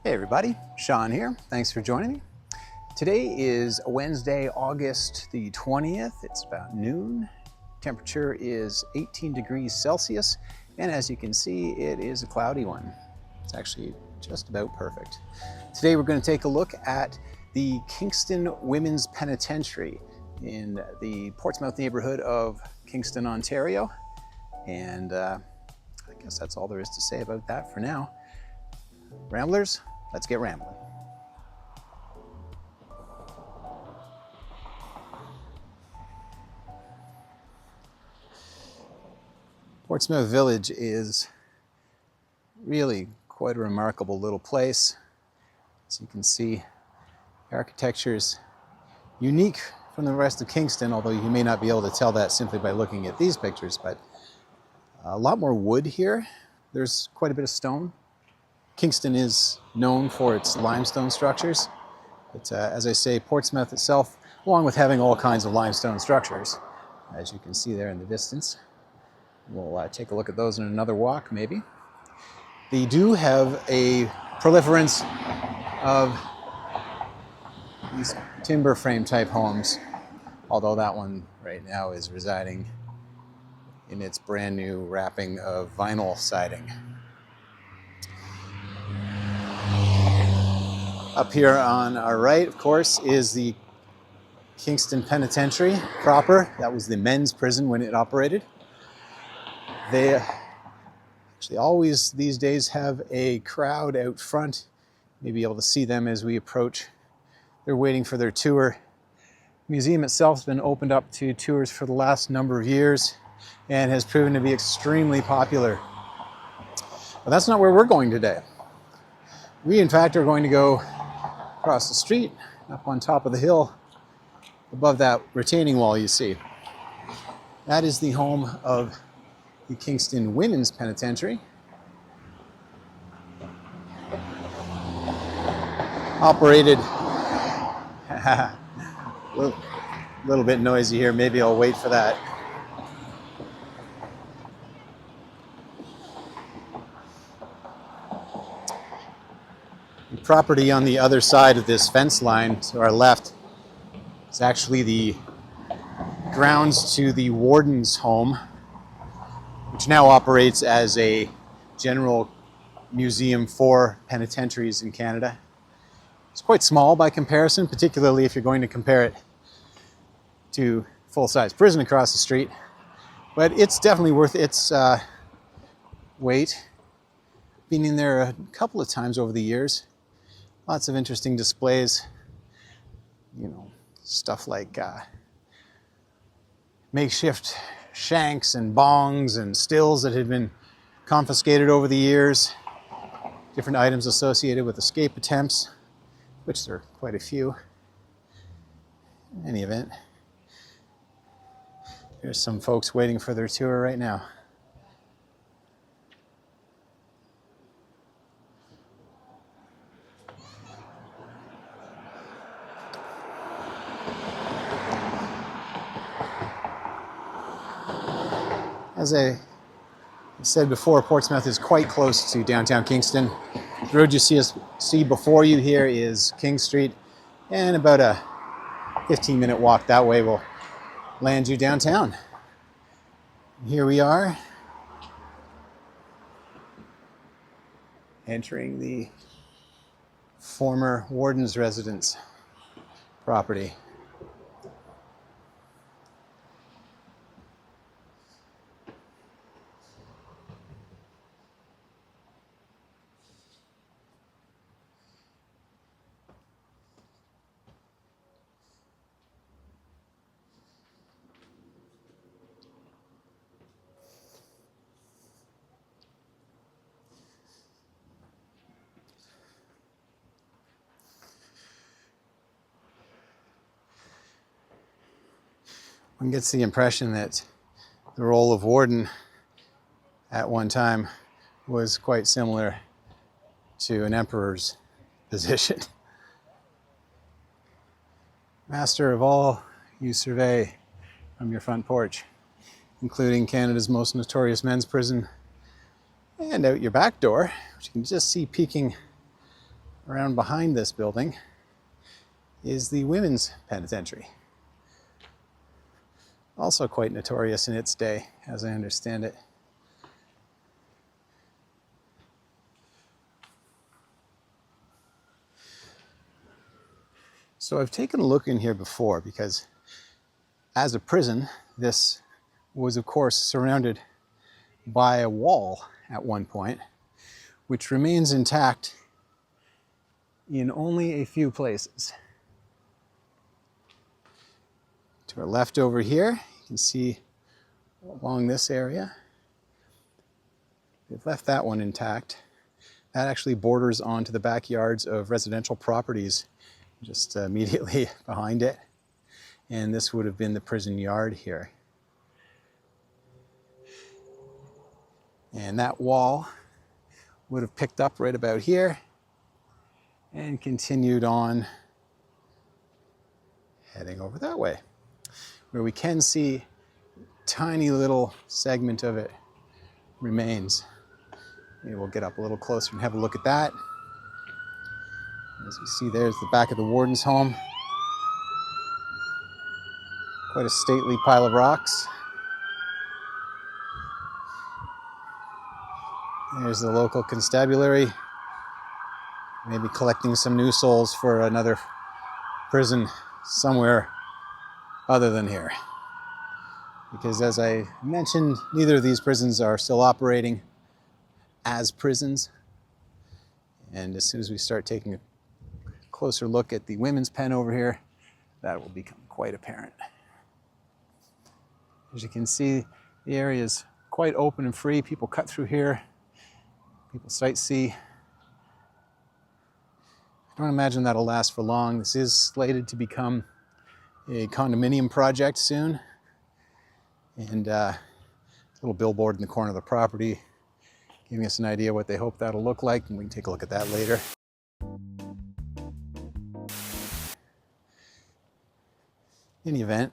Hey everybody, Sean here. Thanks for joining me. Today is Wednesday, August the 20th. It's about noon. Temperature is 18 degrees Celsius, and as you can see, it is a cloudy one. It's actually just about perfect. Today we're going to take a look at the Kingston Women's Penitentiary in the Portsmouth neighborhood of Kingston, Ontario. And I guess that's all there is to say about that for now. Ramblers, let's get rambling. Portsmouth Village is really quite a remarkable little place. As you can see, the architecture is unique from the rest of Kingston, although you may not be able to tell that simply by looking at these pictures, but a lot more wood here. There's quite a bit of stone. Kingston is known for its limestone structures, but as I say, Portsmouth itself, along with having all kinds of limestone structures, as you can see there in the distance. We'll take a look at those in another walk, maybe. They do have a proliferance of these timber frame type homes, although that one right now is residing in its brand new wrapping of vinyl siding. Up here on our right, of course, is the Kingston Penitentiary proper. That was the men's prison when it operated. They actually always these days have a crowd out front. You'll be able to see them as we approach. They're waiting for their tour. The museum itself has been opened up to tours for the last number of years and has proven to be extremely popular. But that's not where we're going today. We, in fact, are going to go across the street, up on top of the hill, above that retaining wall you see. That is the home of the Kingston Women's Penitentiary. Operated, a little bit noisy here, maybe I'll wait for that. The property on the other side of this fence line to our left is actually the grounds to the warden's home, which now operates as a general museum for penitentiaries in Canada. It's quite small by comparison, particularly if you're going to compare it to full-size prison across the street, but it's definitely worth its weight. Been in there a couple of times over the years. Lots of interesting displays, you know, stuff like makeshift shanks and bongs and stills that had been confiscated over the years, different items associated with escape attempts, which there are quite a few. In any event, there's some folks waiting for their tour right now. As I said before, Portsmouth is quite close to downtown Kingston. The road you see before you here is King Street, and about a 15-minute walk that way will land you downtown. Here we are, entering the former warden's residence property. One gets the impression that the role of warden at one time was quite similar to an emperor's position. Master of all you survey from your front porch, including Canada's most notorious men's prison, and out your back door, which you can just see peeking Around behind this building is the women's penitentiary. Also quite notorious in its day, as I understand it. So I've taken a look in here before because as a prison, this was of course surrounded by a wall at one point, which remains intact in only a few places. To our left over here, you can see along this area, they've left that one intact. That actually borders onto the backyards of residential properties just immediately behind it. And this would have been the prison yard here. And that wall would have picked up right about here and continued on heading over that way, where we can see a tiny little segment of it remains. Maybe we'll get up a little closer and have a look at that. As you see, there's the back of the warden's home. Quite a stately pile of rocks. There's the local constabulary, maybe collecting some new souls for another prison somewhere other than here. Because as I mentioned, neither of these prisons are still operating as prisons. And as soon as we start taking a closer look at the women's pen over here, that will become quite apparent. As you can see, the area is quite open and free. People cut through here. People sightsee. I don't imagine that'll last for long. This is slated to become a condominium project soon. And a little billboard in the corner of the property giving us an idea what they hope that'll look like, and we can take a look at that later. In any event,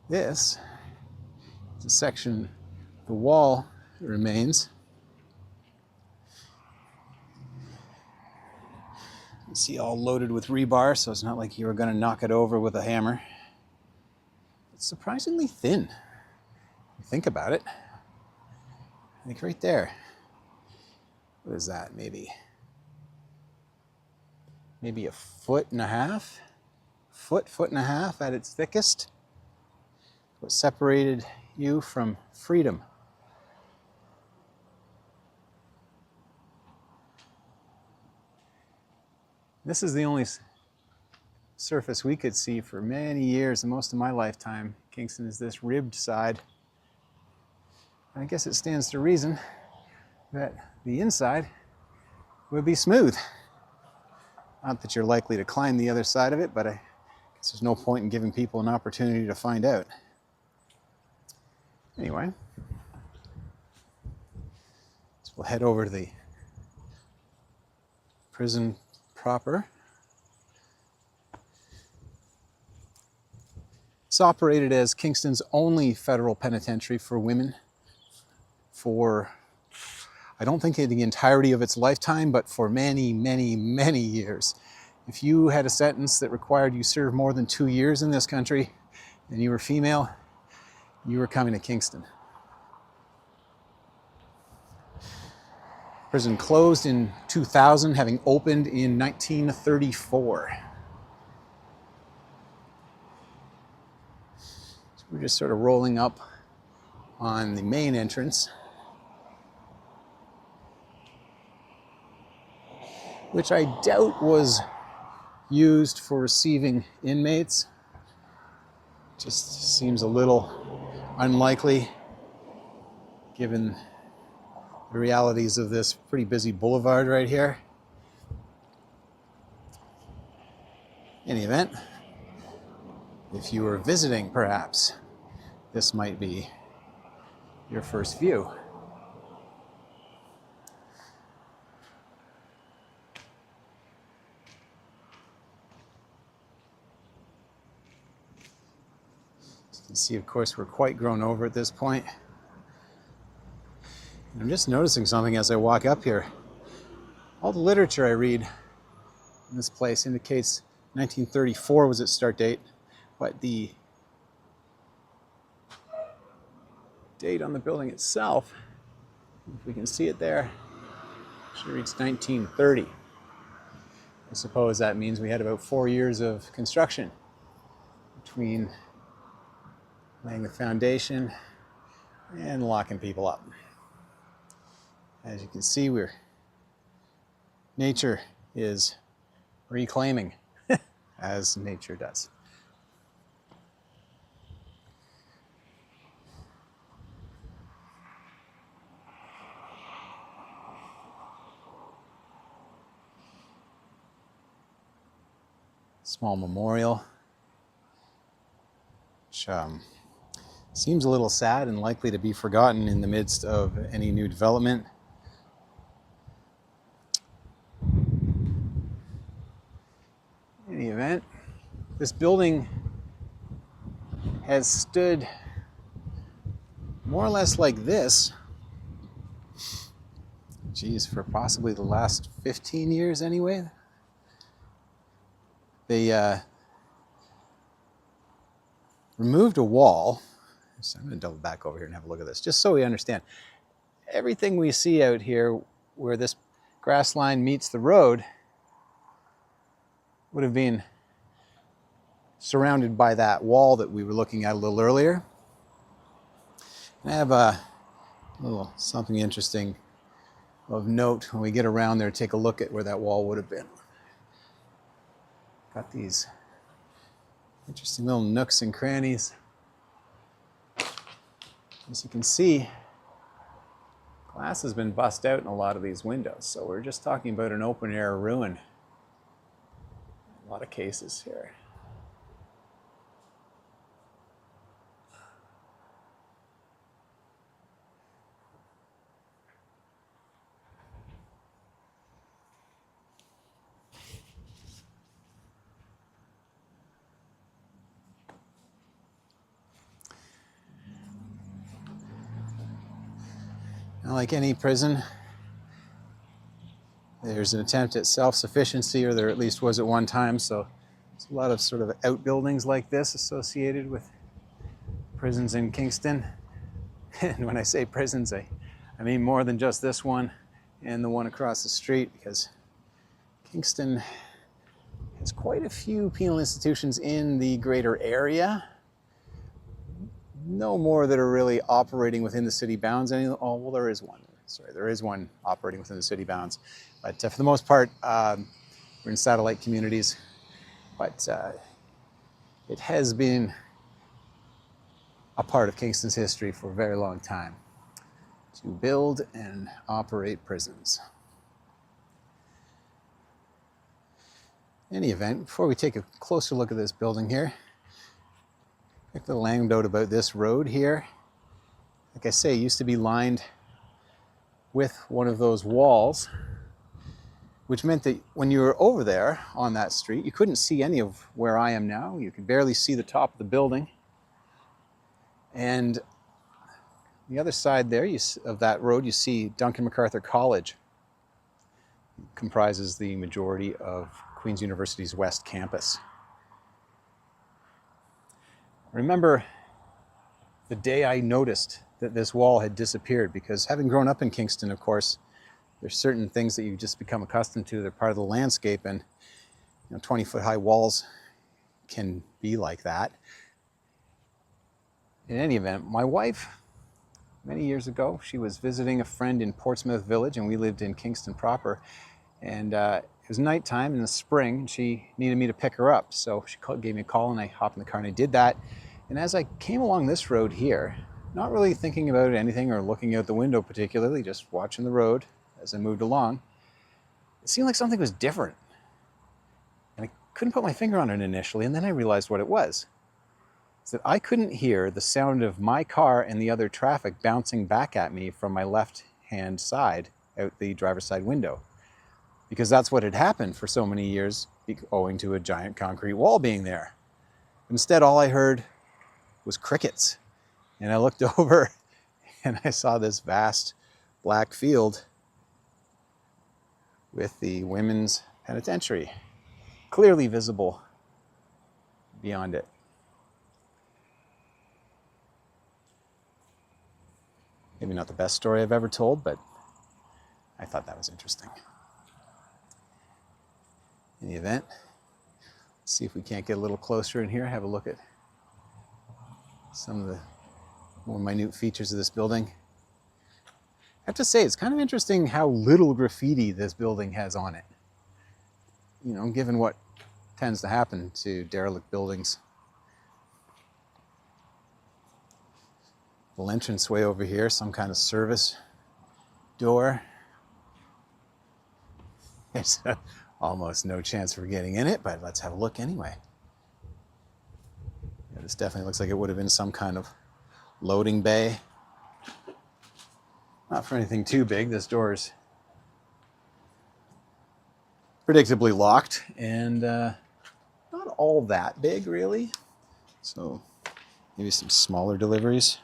this is a section of the wall that remains. You see, all loaded with rebar, so it's not like you were going to knock it over with a hammer. It's surprisingly thin, if you think about it. Like right there. What is that? Maybe a foot and a half? Foot and a half at its thickest. What separated you from freedom. This is the only surface we could see for many years, and most of my lifetime. Kingston is this ribbed side. And I guess it stands to reason that the inside would be smooth. Not that you're likely to climb the other side of it, but I guess there's no point in giving people an opportunity to find out. Anyway, so we'll head over to the prison proper. It's operated as Kingston's only federal penitentiary for women for, I don't think in the entirety of its lifetime, but for many, many, many years. If you had a sentence that required you serve more than 2 years in this country and you were female, you were coming to Kingston. Prison closed in 2000, having opened in 1934. So we're just sort of rolling up on the main entrance, which I doubt was used for receiving inmates. Just seems a little unlikely given the realities of this pretty busy boulevard right here. In any event, if you were visiting, perhaps this might be your first view. As you can see, of course, we're quite grown over at this point. I'm just noticing something as I walk up here. All the literature I read in this place indicates 1934 was its start date, but the date on the building itself, if we can see it there, actually reads 1930. I suppose that means we had about 4 years of construction between laying the foundation and locking people up. As you can see, nature is reclaiming as nature does. Small memorial, which seems a little sad and likely to be forgotten in the midst of any new development. In any event, this building has stood more or less like this, for possibly the last 15 years anyway. They removed a wall. So I'm going to double back over here and have a look at this, just so we understand. Everything we see out here where this grass line meets the road would have been surrounded by that wall that we were looking at a little earlier. And I have a little something interesting of note when we get around there, take a look at where that wall would have been. Got these interesting little nooks and crannies. As you can see, glass has been bust out in a lot of these windows, so we're just talking about an open air ruin in a lot of cases here. Now, like any prison, there's an attempt at self-sufficiency, or there at least was at one time, so there's a lot of sort of outbuildings like this associated with prisons in Kingston. And when I say prisons, I mean more than just this one and the one across the street, because Kingston has quite a few penal institutions in the greater area. No more that are really operating within the city bounds. Oh, well, there is one. Sorry, there is one operating within the city bounds. But for the most part, we're in satellite communities. But it has been a part of Kingston's history for a very long time to build and operate prisons. In any event, before we take a closer look at this building here, quick little anecdote about this road here. Like I say, it used to be lined with one of those walls, which meant that when you were over there on that street, you couldn't see any of where I am now. You could barely see the top of the building. And the other side there of that road, you see Duncan MacArthur College. It comprises the majority of Queen's University's West Campus. I remember the day I noticed that this wall had disappeared, because having grown up in Kingston, of course, there's certain things that you just become accustomed to. They're part of the landscape, and 20-foot high walls can be like that. In any event, my wife, many years ago, she was visiting a friend in Portsmouth Village, and we lived in Kingston proper. And it was nighttime in the spring, and she needed me to pick her up. So she gave me a call, and I hopped in the car and I did that. And as I came along this road here, not really thinking about anything or looking out the window particularly, just watching the road as I moved along, it seemed like something was different. And I couldn't put my finger on it initially, and then I realized what it was. It's that I couldn't hear the sound of my car and the other traffic bouncing back at me from my left-hand side out the driver's side window, because that's what had happened for so many years, owing to a giant concrete wall being there. Instead, all I heard was crickets. And I looked over and I saw this vast black field with the women's penitentiary clearly visible beyond it. Maybe not the best story I've ever told, but I thought that was interesting. In the event, let's see if we can't get a little closer in here, have a look at some of the more minute features of this building. I have to say, it's kind of interesting how little graffiti this building has on it. You know, given what tends to happen to derelict buildings. Little entranceway over here, some kind of service door. There's almost no chance for getting in it, but let's have a look anyway. Yeah, this definitely looks like it would have been some kind of loading bay. Not for anything too big. This door is predictably locked and not all that big, really. So maybe some smaller deliveries.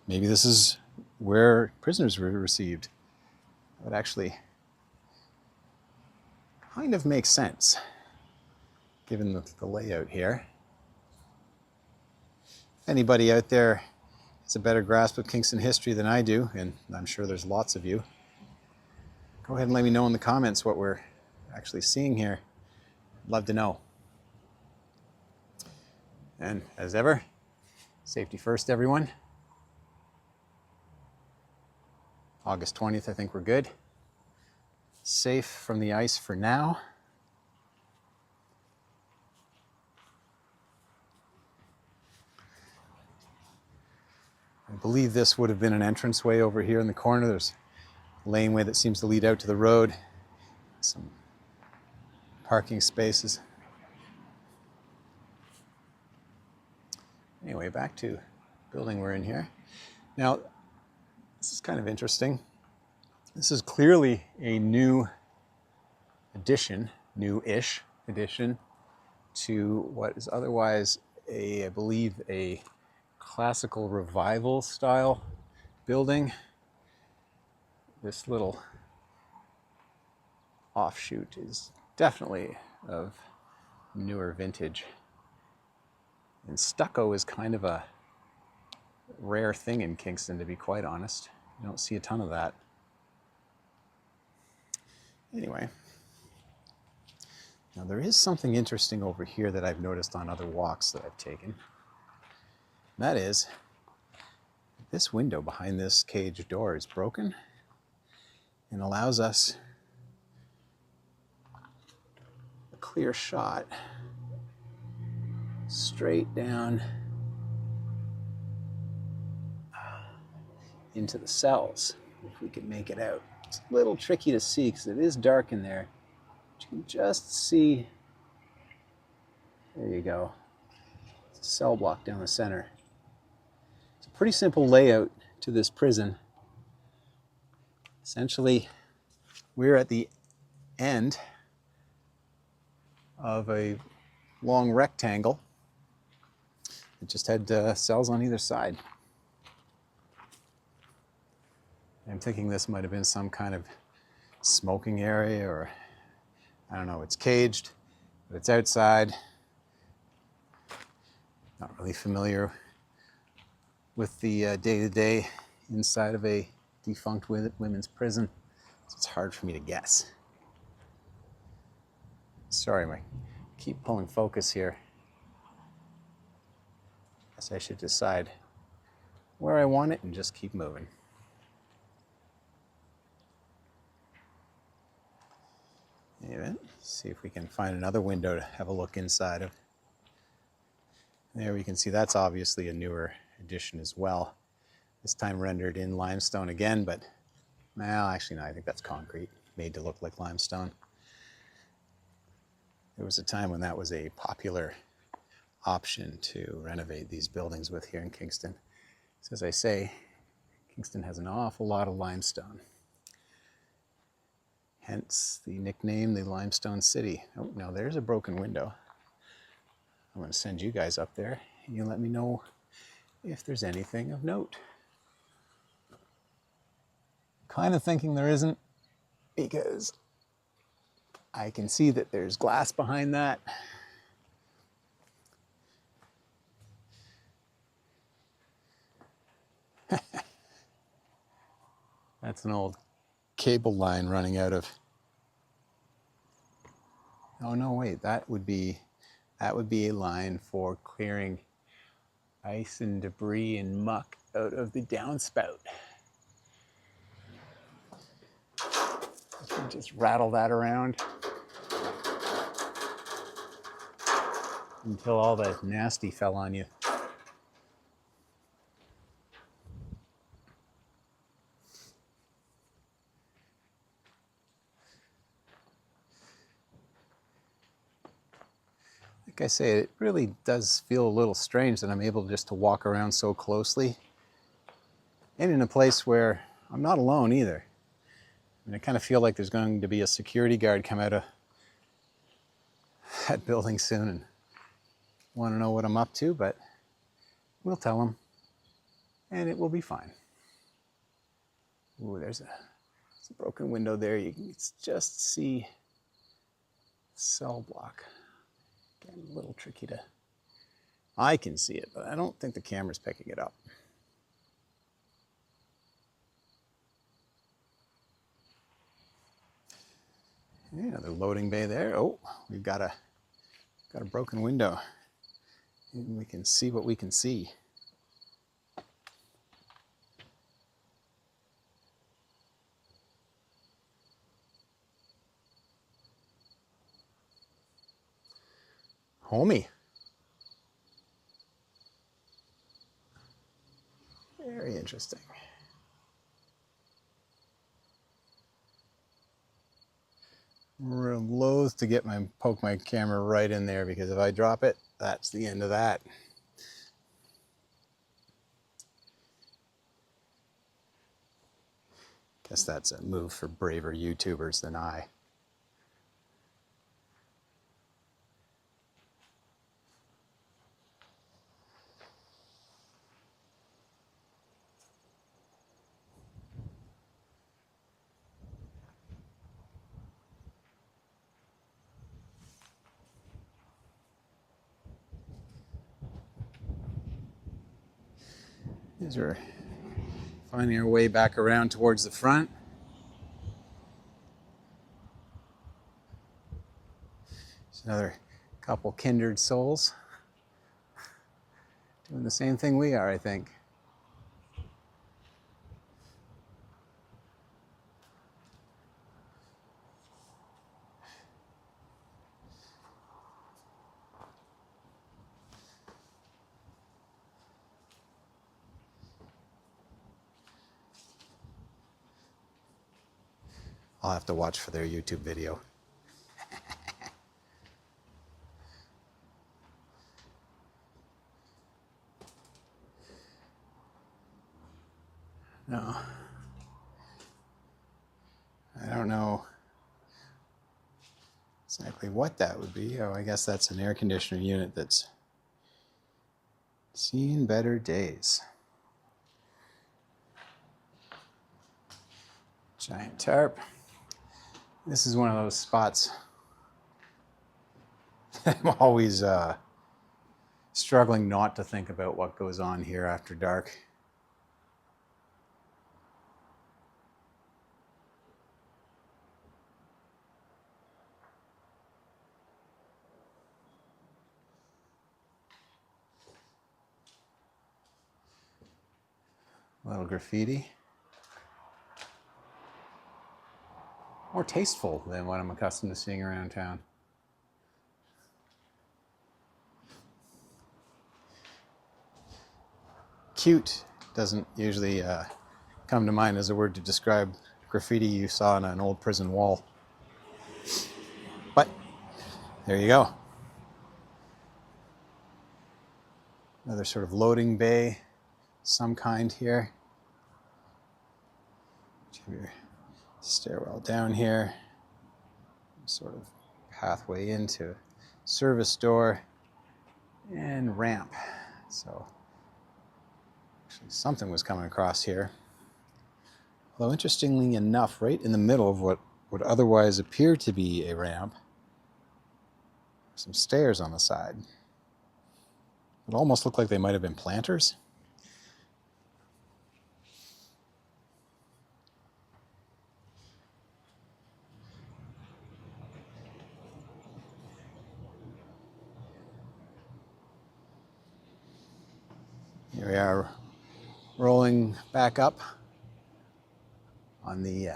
Maybe this is where prisoners were received. That would actually kind of make sense, given the layout here. If anybody out there has a better grasp of Kingston history than I do, and I'm sure there's lots of you, go ahead and let me know in the comments what we're actually seeing here. I'd love to know. And as ever, safety first, everyone. August 20th, I think we're good. Safe from the ice for now. I believe this would have been an entranceway over here in the corner. There's a laneway that seems to lead out to the road. Some parking spaces. Anyway, back to the building we're in here. Now, this is kind of interesting. This is clearly a new addition, new-ish addition to what is otherwise I believe, a classical revival style building. This little offshoot is definitely of newer vintage. And stucco is kind of a rare thing in Kingston, to be quite honest. You don't see a ton of that. Anyway, now there is something interesting over here that I've noticed on other walks that I've taken. That is, this window behind this cage door is broken and allows us a clear shot straight down into the cells, if we can make it out. It's a little tricky to see because it is dark in there. But you can just see, there you go, it's a cell block down the center. It's a pretty simple layout to this prison. Essentially, we're at the end of a long rectangle. It just had cells on either side. I'm thinking this might have been some kind of smoking area, or I don't know, it's caged, but it's outside. Not really familiar with the day-to-day inside of a defunct women's prison, so it's hard for me to guess. Sorry, I keep pulling focus here. Guess I should decide where I want it and just keep moving. Anyway, see if we can find another window to have a look inside of. There we can see that's obviously a newer addition as well. This time rendered in limestone again, but well, actually no, I think that's concrete, made to look like limestone. There was a time when that was a popular option to renovate these buildings with here in Kingston. So as I say, Kingston has an awful lot of limestone. Hence the nickname, the Limestone City. Oh, now there's a broken window. I'm going to send you guys up there, and you let me know if there's anything of note. Kind of thinking there isn't, because I can see that there's glass behind that. That's an old cable line running out of... Oh no, wait, that would be a line for clearing ice and debris and muck out of the downspout. Just rattle that around until all that nasty fell on you. Like I say, it really does feel a little strange that I'm able just to walk around so closely and in a place where I'm not alone either. I kind of feel like there's going to be a security guard come out of that building soon and want to know what I'm up to, but we'll tell him and it will be fine. Ooh, there's a broken window there. You can just see cell block. Again, a little tricky to... I can see it, but I don't think the camera's picking it up. Yeah, another loading bay there. Oh, we've got a broken window. And we can see what we can see. Homey. Very interesting. I'm loath to poke my camera right in there because if I drop it, that's the end of that. Guess that's a move for braver YouTubers than I. As we're finding our way back around towards the front. There's another couple kindred souls doing the same thing we are, I think. I'll have to watch for their YouTube video. No. I don't know exactly what that would be. Oh, I guess that's an air conditioner unit that's seen better days. Giant tarp. This is one of those spots I'm always struggling not to think about what goes on here after dark. A little graffiti. More tasteful than what I'm accustomed to seeing around town. Cute doesn't usually come to mind as a word to describe graffiti you saw on an old prison wall. But there you go. Another sort of loading bay, some kind here. Your stairwell down here. Sort of pathway into service door and ramp. So actually something was coming across here. Although interestingly enough, right in the middle of what would otherwise appear to be a ramp. Some stairs on the side. It almost looked like they might have been planters. Here we are rolling back up on the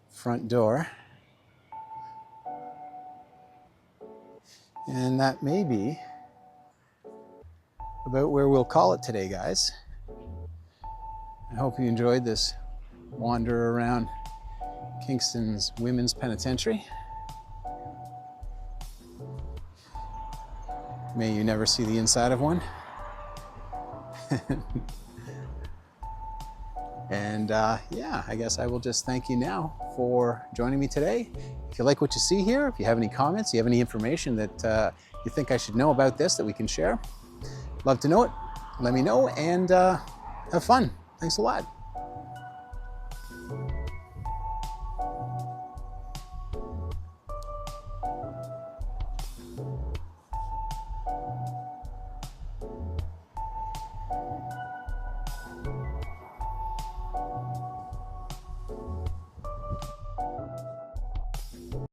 front door. And that may be about where we'll call it today, guys. I hope you enjoyed this wander around Kingston's Women's Penitentiary. May you never see the inside of one. And yeah, I guess I will just thank you now for joining me today. If you like what you see here, if you have any comments, you have any information that you think I should know about this that we can share, love to know it. Let me know, and have fun. Thanks a lot.